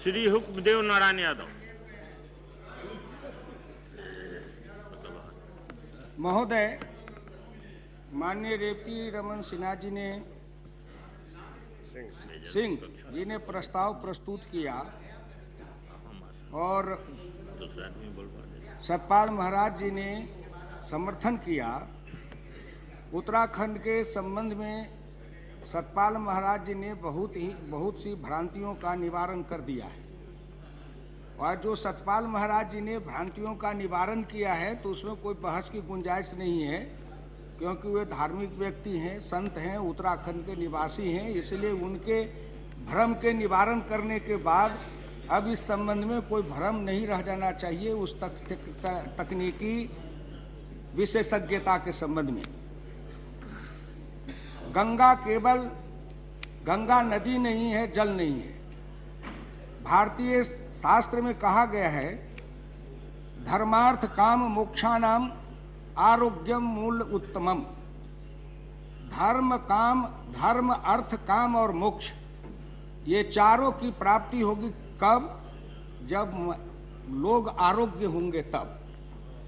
श्री हुक्मदेव नारायण यादव। महोदय, माननीय रेवती रमन सिन्हा जी ने सिंह जी ने प्रस्ताव प्रस्तुत किया और सतपाल महाराज जी ने समर्थन किया। उत्तराखंड के संबंध में सतपाल महाराज जी ने बहुत सी भ्रांतियों का निवारण कर दिया है और जो सतपाल महाराज जी ने भ्रांतियों का निवारण किया है तो उसमें कोई बहस की गुंजाइश नहीं है, क्योंकि वे धार्मिक व्यक्ति हैं, संत हैं, उत्तराखंड के निवासी हैं। इसलिए उनके भ्रम के निवारण करने के बाद अब इस संबंध में कोई भ्रम नहीं रह जाना चाहिए उस तकनीकी विशेषज्ञता के संबंध में। गंगा केवल गंगा नदी नहीं है, जल नहीं है। भारतीय शास्त्र में कहा गया है, धर्मार्थ काम मोक्षानाम आरोग्यम मूल उत्तमम। धर्म अर्थ काम और मोक्ष, ये चारों की प्राप्ति होगी कब? जब लोग आरोग्य होंगे तब।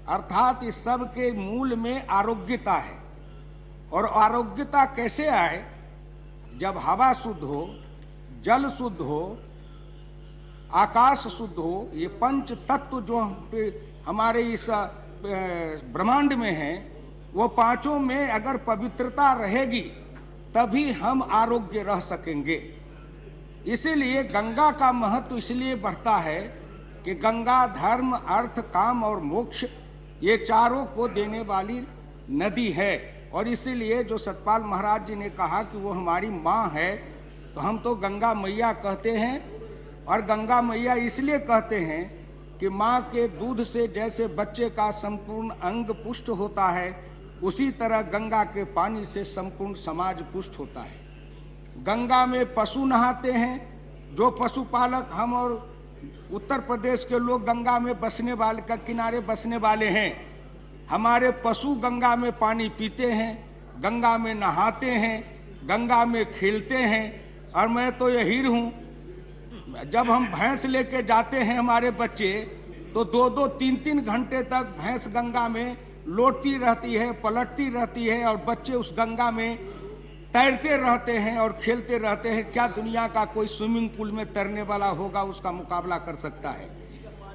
अर्थात इस सब के मूल में आरोग्यता है। और आरोग्यता कैसे आए? जब हवा शुद्ध हो, जल शुद्ध हो, आकाश शुद्ध हो। ये पंच तत्व जो हमारे इस ब्रह्मांड में हैं, वो पांचों में अगर पवित्रता रहेगी तभी हम आरोग्य रह सकेंगे। इसीलिए गंगा का महत्व इसलिए बढ़ता है कि गंगा धर्म अर्थ काम और मोक्ष, ये चारों को देने वाली नदी है। और इसीलिए जो सतपाल महाराज जी ने कहा कि वो हमारी माँ है, तो हम तो गंगा मैया कहते हैं। और गंगा मैया इसलिए कहते हैं कि माँ के दूध से जैसे बच्चे का संपूर्ण अंग पुष्ट होता है, उसी तरह गंगा के पानी से संपूर्ण समाज पुष्ट होता है। गंगा में पशु नहाते हैं। जो पशुपालक हम और उत्तर प्रदेश के लोग गंगा में बसने वाले का किनारे बसने वाले हैं, हमारे पशु गंगा में पानी पीते हैं, गंगा में नहाते हैं, गंगा में खेलते हैं। और मैं तो यही हूँ, जब हम भैंस लेके जाते हैं हमारे बच्चे, तो 2-2, 3-3 घंटे तक भैंस गंगा में लौटती रहती है, पलटती रहती है और बच्चे उस गंगा में तैरते रहते हैं और खेलते रहते हैं। क्या दुनिया का कोई स्विमिंग पूल में तैरने वाला होगा उसका मुकाबला कर सकता है?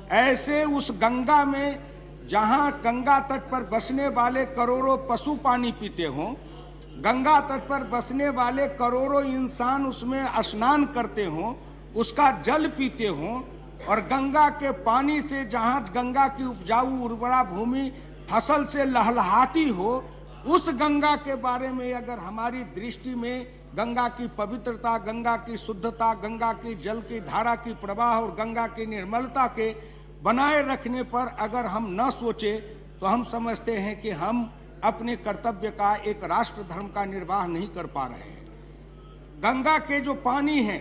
ऐसे उस गंगा में, जहां गंगा तट पर बसने वाले करोड़ों पशु पानी पीते हों, गंगा तट पर बसने वाले करोड़ों इंसान उसमें स्नान करते हों, उसका जल पीते हों, और गंगा के पानी से जहां गंगा की उपजाऊ उर्वरा भूमि फसल से लहलहाती हो, उस गंगा के बारे में अगर हमारी दृष्टि में गंगा की पवित्रता, गंगा की शुद्धता, गंगा की जल की धारा की प्रवाह और गंगा की निर्मलता के बनाए रखने पर अगर हम न सोचे, तो हम समझते हैं कि हम अपने कर्तव्य का, एक राष्ट्र धर्म का निर्वाह नहीं कर पा रहे हैं। गंगा के जो पानी है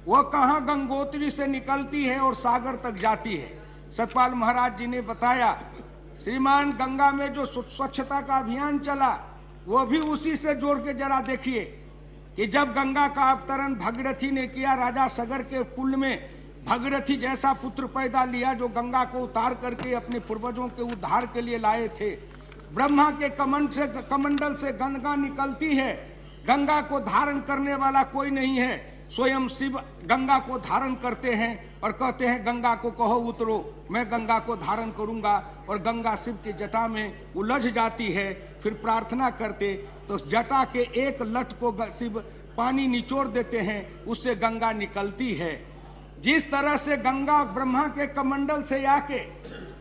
वो कहाँ गंगोत्री से निकलती है और सागर तक जाती है। सतपाल महाराज जी ने बताया, श्रीमान, गंगा में जो स्वच्छता का अभियान चला वो भी उसी से जोड़ के जरा देखिए कि जब गंगा का अवतरण भगीरथी ने किया, राजा सगर के कुल में भगीरथी जैसा पुत्र पैदा लिया जो गंगा को उतार करके अपने पूर्वजों के उद्धार के लिए लाए थे। ब्रह्मा के कमंडल से गंगा निकलती है। गंगा को धारण करने वाला कोई नहीं है, स्वयं शिव गंगा को धारण करते हैं और कहते हैं गंगा को कहो उतरो, मैं गंगा को धारण करूंगा। और गंगा शिव की जटा में उलझ जाती है। फिर प्रार्थना करते तो जटा के एक लट को शिव पानी निचोड़ देते हैं, उससे गंगा निकलती है। जिस तरह से गंगा ब्रह्मा के कमंडल से आके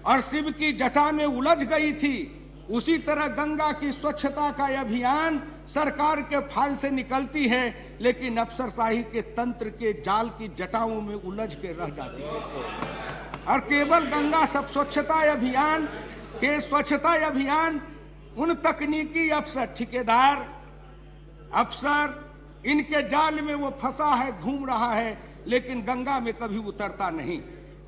और शिव की जटा में उलझ गई थी, उसी तरह गंगा की स्वच्छता का अभियान सरकार के फाइल से निकलती है, लेकिन अफसरशाही के तंत्र के जाल की जटाओं में उलझ के रह जाती है। और केवल गंगा सब स्वच्छता अभियान उन तकनीकी अफसर, ठेकेदार अफसर, इनके जाल में वो फंसा है, घूम रहा है, लेकिन गंगा में कभी उतरता नहीं।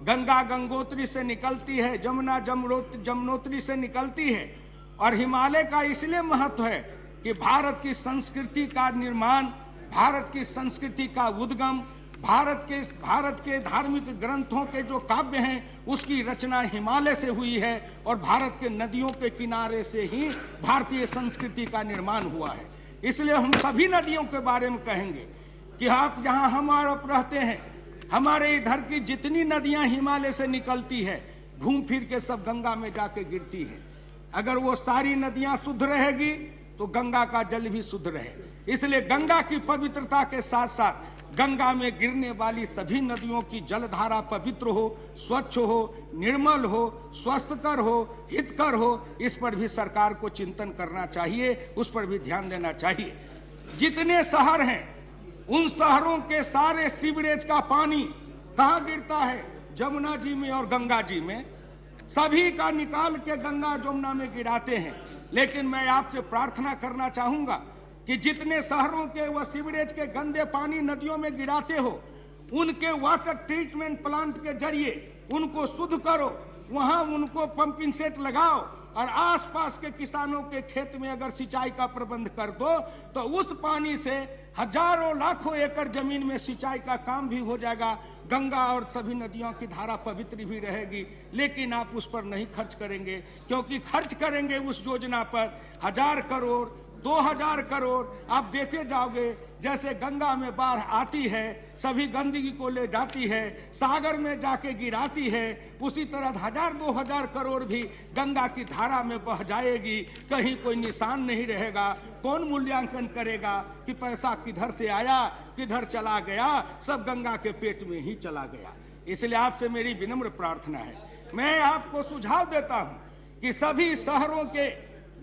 गंगा गंगोत्री से निकलती है, जमुना जमुनोत्री से निकलती है। और हिमालय का इसलिए महत्व है कि भारत की संस्कृति का निर्माण, भारत की संस्कृति का उद्गम, भारत के धार्मिक ग्रंथों के जो काव्य हैं उसकी रचना हिमालय से हुई है और भारत के नदियों के किनारे से ही भारतीय संस्कृति का निर्माण हुआ है। इसलिए हम सभी नदियों के बारे में कहेंगे कि आप जहां हम आप रहते हैं, हमारे इधर की जितनी नदियां हिमालय से निकलती है घूम फिर के सब गंगा में जाके गिरती है। अगर वो सारी नदियां शुद्ध रहेगी तो गंगा का जल भी शुद्ध रहे। इसलिए गंगा की पवित्रता के साथ साथ गंगा में गिरने वाली सभी नदियों की जलधारा पवित्र हो, स्वच्छ हो, निर्मल हो, स्वस्थकर हो, हितकर हो, इस पर भी सरकार को चिंतन करना चाहिए, उस पर भी ध्यान देना चाहिए। जितने शहर हैं उन शहरों के सारे सीवरेज का पानी कहाँ गिरता है? जमुना जी में और गंगा जी में। सभी का निकाल के गंगा जमुना में गिराते हैं। लेकिन मैं आपसे प्रार्थना करना चाहूंगा कि जितने शहरों के वह सीवरेज के गंदे पानी नदियों में गिराते हो, उनके वाटर ट्रीटमेंट प्लांट के जरिए उनको शुद्ध करो, वहां उनको पंपिंग सेट लगाओ और आसपास के किसानों के खेत में अगर सिंचाई का प्रबंध कर दो तो उस पानी से हजारों लाखों एकड़ जमीन में सिंचाई का काम भी हो जाएगा। गंगा और सभी नदियों की धारा पवित्र भी रहेगी। लेकिन आप उस पर नहीं खर्च करेंगे, क्योंकि खर्च करेंगे उस योजना पर 1000 करोड़ 2000 करोड़, आप देते जाओगे जैसे गंगा में बाढ़ आती है, सभी गंदगी को ले जाती है, सागर में जाके गिराती है, उसी तरह 1000-2000 करोड़ भी गंगा की धारा में बह जाएगी। कहीं कोई निशान नहीं रहेगा। कौन मूल्यांकन करेगा कि पैसा किधर से आया, किधर चला गया? सब गंगा के पेट में ही चला गया। इसलिए आपसे मेरी विनम्र प्रार्थना है, मैं आपको सुझाव देता हूं कि सभी शहरों के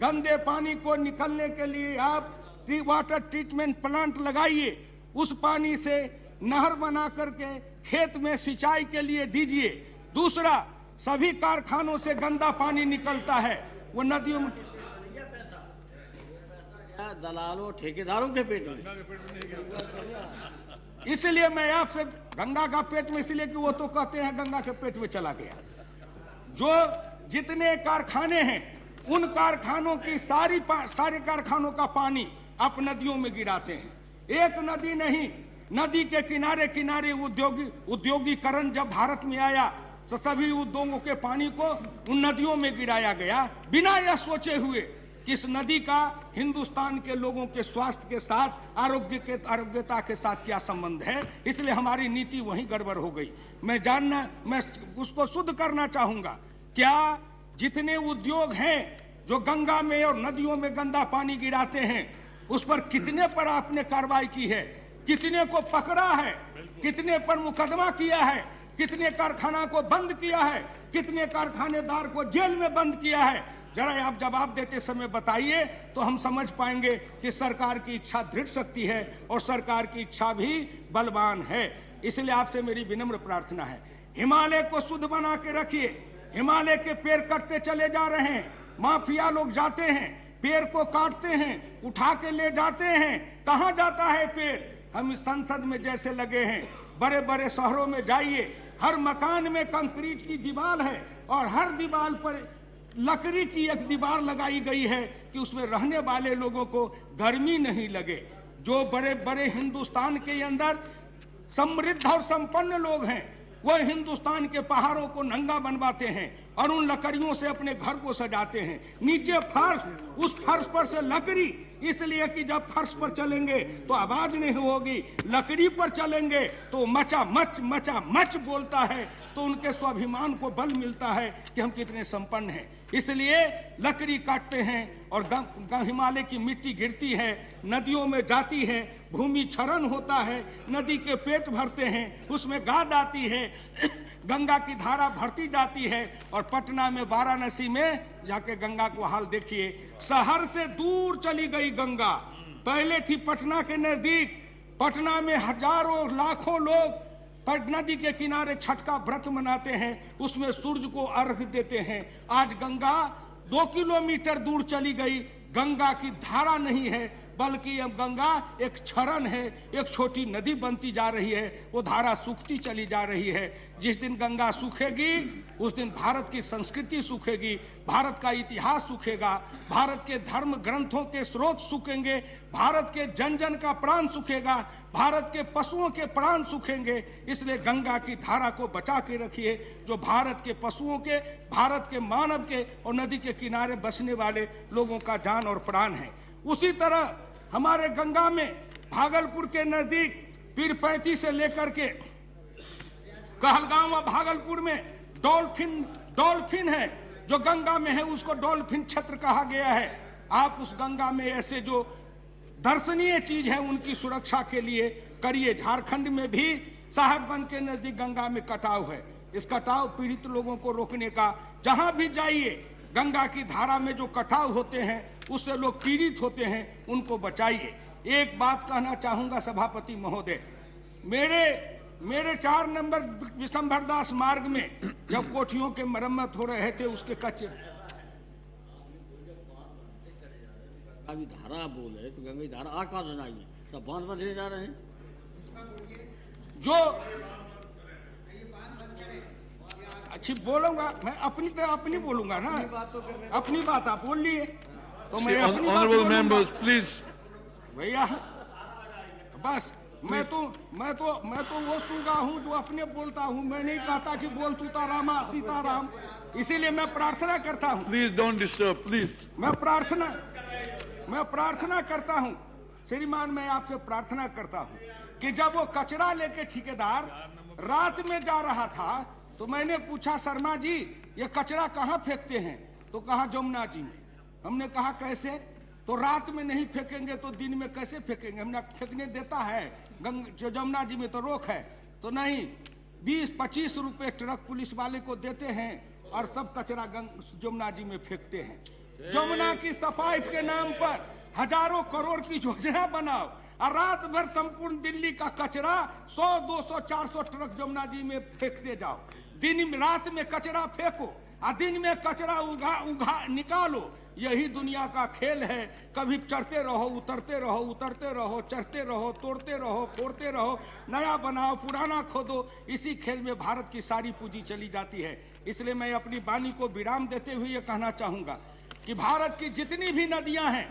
गंदे पानी को निकलने के लिए आप वाटर ट्रीटमेंट प्लांट लगाइए, उस पानी से नहर बना करके खेत में सिंचाई के लिए दीजिए। दूसरा, सभी कारखानों से गंदा पानी निकलता है, वो नदियों में दलालों ठेकेदारों के पेट में। इसलिए मैं आपसे, गंगा का पेट में इसलिए कि वो तो कहते हैं गंगा के पेट में चला गया। जो जितने कारखाने हैं उन कारखानों की सारे कारखानों का पानी आप नदियों में गिराते हैं। एक नदी नहीं, नदी के किनारे किनारे उद्योगीकरण जब भारत में आया तो सभी उद्योगों के पानी को उन नदियों में गिराया गया, बिना यह सोचे हुए कि इस नदी का हिंदुस्तान के लोगों के स्वास्थ्य के साथ, आरोग्यता के साथ क्या संबंध है। इसलिए हमारी नीति वहीं गड़बड़ हो गई। मैं उसको शुद्ध करना चाहूंगा। क्या जितने उद्योग हैं जो गंगा में और नदियों में गंदा पानी गिराते हैं, उस पर कितने पर आपने कार्रवाई की है? कितने को पकड़ा है? कितने पर मुकदमा किया है? कितने कारखाना को बंद किया है? कितने कारखानेदार को जेल में बंद किया है? जरा आप जवाब देते समय बताइए तो हम समझ पाएंगे कि सरकार की इच्छा दृढ़ शक्ति है और सरकार की इच्छा भी बलवान है। इसलिए आपसे मेरी विनम्र प्रार्थना है, हिमालय को शुद्ध बना के रखिए। हिमालय के पेड़ कटते चले जा रहे हैं, माफिया लोग जाते हैं, पेड़ को काटते हैं, उठा के ले जाते हैं। कहां जाता है पेड़? हम इस संसद में जैसे लगे हैं, बड़े बड़े शहरों में जाइए, हर मकान में कंक्रीट की दीवार है और हर दीवार पर लकड़ी की एक दीवार लगाई गई है कि उसमें रहने वाले लोगों को गर्मी नहीं लगे। जो बड़े बड़े हिंदुस्तान के अंदर समृद्ध और संपन्न लोग हैं, वह हिंदुस्तान के पहाड़ों को नंगा बनवाते हैं और उन लकड़ियों से अपने घर को सजाते हैं। नीचे फर्श, उस फर्श पर से लकड़ी, इसलिए कि जब फर्श पर चलेंगे तो आवाज नहीं होगी, लकड़ी पर चलेंगे तो मचा मच बोलता है, तो उनके स्वाभिमान को बल मिलता है कि हम कितने संपन्न हैं। इसलिए लकड़ी काटते हैं और हिमालय की मिट्टी गिरती है, नदियों में जाती है, भूमि क्षरण होता है, नदी के पेट भरते हैं, उसमें गाद आती है, गंगा की धारा भरती जाती है। और पटना में, वाराणसी में जाके गंगा को हाल देखिए, शहर से दूर चली गई गंगा। पहले थी पटना के नजदीक। पटना में हजारों लाखों लोग नदी के किनारे छठ का व्रत मनाते हैं, उसमें सूर्य को अर्घ्य देते हैं। आज गंगा 2 किलोमीटर दूर चली गई, गंगा की धारा नहीं है, बल्कि अब गंगा एक क्षरण है, एक छोटी नदी बनती जा रही है, वो धारा सूखती चली जा रही है। जिस दिन गंगा सूखेगी उस दिन भारत की संस्कृति सूखेगी, भारत का इतिहास सूखेगा, भारत के धर्म ग्रंथों के स्रोत सूखेंगे, भारत के जन जन का प्राण सूखेगा, भारत के पशुओं के प्राण सूखेंगे। इसलिए गंगा की धारा को बचा के रखिए, जो भारत के पशुओं के, भारत के मानव के और नदी के किनारे बसने वाले लोगों का जान और प्राण है। उसी तरह हमारे गंगा में भागलपुर के नजदीक पीरपैंती से लेकर के कहलगांव व भागलपुर में डॉल्फिन है, जो गंगा में है उसको डॉल्फिन क्षेत्र कहा गया है। आप उस गंगा में ऐसे जो दर्शनीय चीज है उनकी सुरक्षा के लिए करिए। झारखंड में भी साहेबगंज के नजदीक गंगा में कटाव है, इस कटाव पीड़ित लोगों को रोकने का, जहां भी जाइए गंगा की धारा में जो कटाव होते हैं उससे लोग पीड़ित होते हैं, उनको बचाइए। एक बात कहना चाहूंगा सभापति महोदय, मेरे 4 नंबर विशंभर दास मार्ग में जब कोठियों के मरम्मत हो रहे थे उसके कच्चे अभी धारा बोल रहे तो गंगा की धारा आ कहाँ से आई है? सब बांध बंधे जा रहे हैं। जो अच्छी बोलूंगा मैं, अपनी बोलूंगा ना, अपनी बात आप बोल लिए तो मैं अपनी बात बोलूंगा। प्लीज भैया बस मैं तो वो सुगा हूँ जो अपने बोलता हूँ, मैं नहीं कहता कि बोल तू रामा सीताराम। इसीलिए मैं प्रार्थना करता हूँ, प्लीज डोंट डिस्टर्ब प्लीज। मैं प्रार्थना करता हूँ श्रीमान, मैं आपसे प्रार्थना करता हूँ कि जब वो कचरा लेके ठेकेदार रात में जा रहा था तो मैंने पूछा, शर्मा जी ये कचरा कहाँ फेंकते हैं? तो कहा जमुना जी में। हमने कहा कैसे? तो रात में नहीं फेंकेंगे तो दिन में कैसे फेंकेंगे? हमने फेंकने देता है, जो जमुना जी में तो रोक है। तो नहीं, 20-25 रुपए ट्रक पुलिस वाले को देते हैं और सब कचरा जमुना जी में फेंकते हैं। जमुना की सफाई के नाम पर हजारों करोड़ की योजना बनाओ और रात भर संपूर्ण दिल्ली का कचरा 100, 200, 400 ट्रक जमुना जी में फेंकते जाओ। रात में कचरा फेंको और दिन में कचरा उगा निकालो। यही दुनिया का खेल है। कभी चढ़ते रहो, उतरते रहो, उतरते रहो, चढ़ते रहो, तोड़ते रहो, फोड़ते रहो, नया बनाओ, पुराना खोदो। इसी खेल में भारत की सारी पूंजी चली जाती है। इसलिए मैं अपनी वाणी को विराम देते हुए ये कहना चाहूंगा कि भारत की जितनी भी नदियां हैं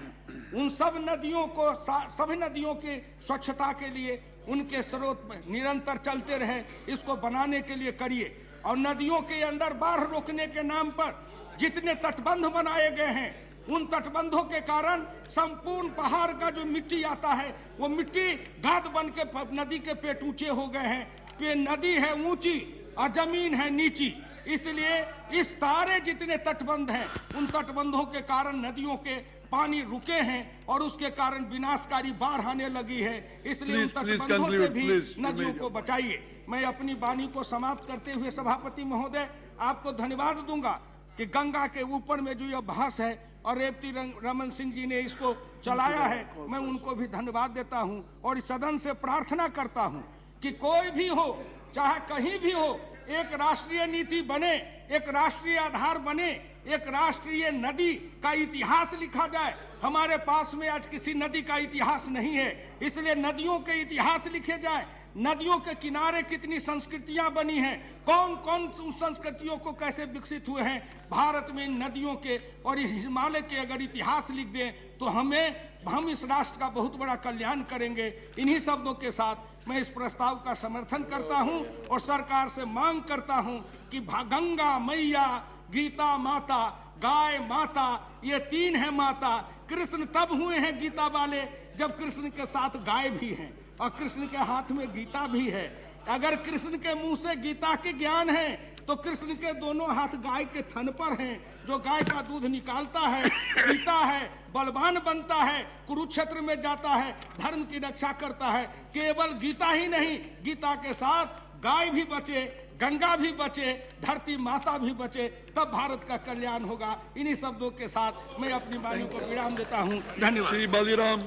उन सब नदियों को, सभी नदियों की स्वच्छता के लिए उनके स्रोत में निरंतर चलते रहे, इसको बनाने के लिए करिए। और नदियों के अंदर बाढ़ रोकने के नाम पर जितने तटबंध बनाए गए हैं उन तटबंधों के कारण संपूर्ण पहाड़ का जो मिट्टी आता है वो मिट्टी गाद बन के नदी के पेट ऊंचे हो गए हैं। नदी है ऊंची और जमीन है नीची, इसलिए इस सारे जितने तटबंध हैं उन तटबंधों के कारण नदियों के पानी रुके हैं और उसके कारण विनाशकारी बाढ़ आने लगी है। इसलिए उन तटबंधों से भी नदियों को बचाइए। मैं अपनी वाणी को समाप्त करते हुए सभापति महोदय आपको धन्यवाद दूंगा कि गंगा के ऊपर में जो यह बहस है और रेवती रमन सिंह जी ने इसको चलाया है, मैं उनको भी धन्यवाद देता हूं और इस सदन से प्रार्थना करता हूं कि कोई भी हो, चाहे कहीं भी हो, एक राष्ट्रीय नीति बने, एक राष्ट्रीय आधार बने, एक राष्ट्रीय नदी का इतिहास लिखा जाए। हमारे पास में आज किसी नदी का इतिहास नहीं है, इसलिए नदियों के इतिहास लिखे जाए। नदियों के किनारे कितनी संस्कृतियां बनी हैं, कौन कौन उन संस्कृतियों को कैसे विकसित हुए हैं भारत में इन नदियों के और इस हिमालय के अगर इतिहास लिख दें तो हम इस राष्ट्र का बहुत बड़ा कल्याण करेंगे। इन्हीं शब्दों के साथ मैं इस प्रस्ताव का समर्थन करता हूं और सरकार से मांग करता हूं कि गंगा मैया, गीता माता, गाय माता, ये 3 है माता। कृष्ण तब हुए हैं गीता वाले जब कृष्ण के साथ गाय भी है और कृष्ण के हाथ में गीता भी है। अगर कृष्ण के मुंह से गीता के ज्ञान है तो कृष्ण के दोनों हाथ गाय के थन पर हैं, जो गाय का दूध निकालता है, पीता है, बलवान बनता है, कुरुक्षेत्र में जाता है, धर्म की रक्षा करता है। केवल गीता ही नहीं, गीता के साथ गाय भी बचे, गंगा भी बचे, धरती माता भी बचे, तब भारत का कल्याण होगा। इन्हीं शब्दों के साथ मैं अपनी वाणी को विराम देता हूँ। धन्यवाद। श्री बलिराम।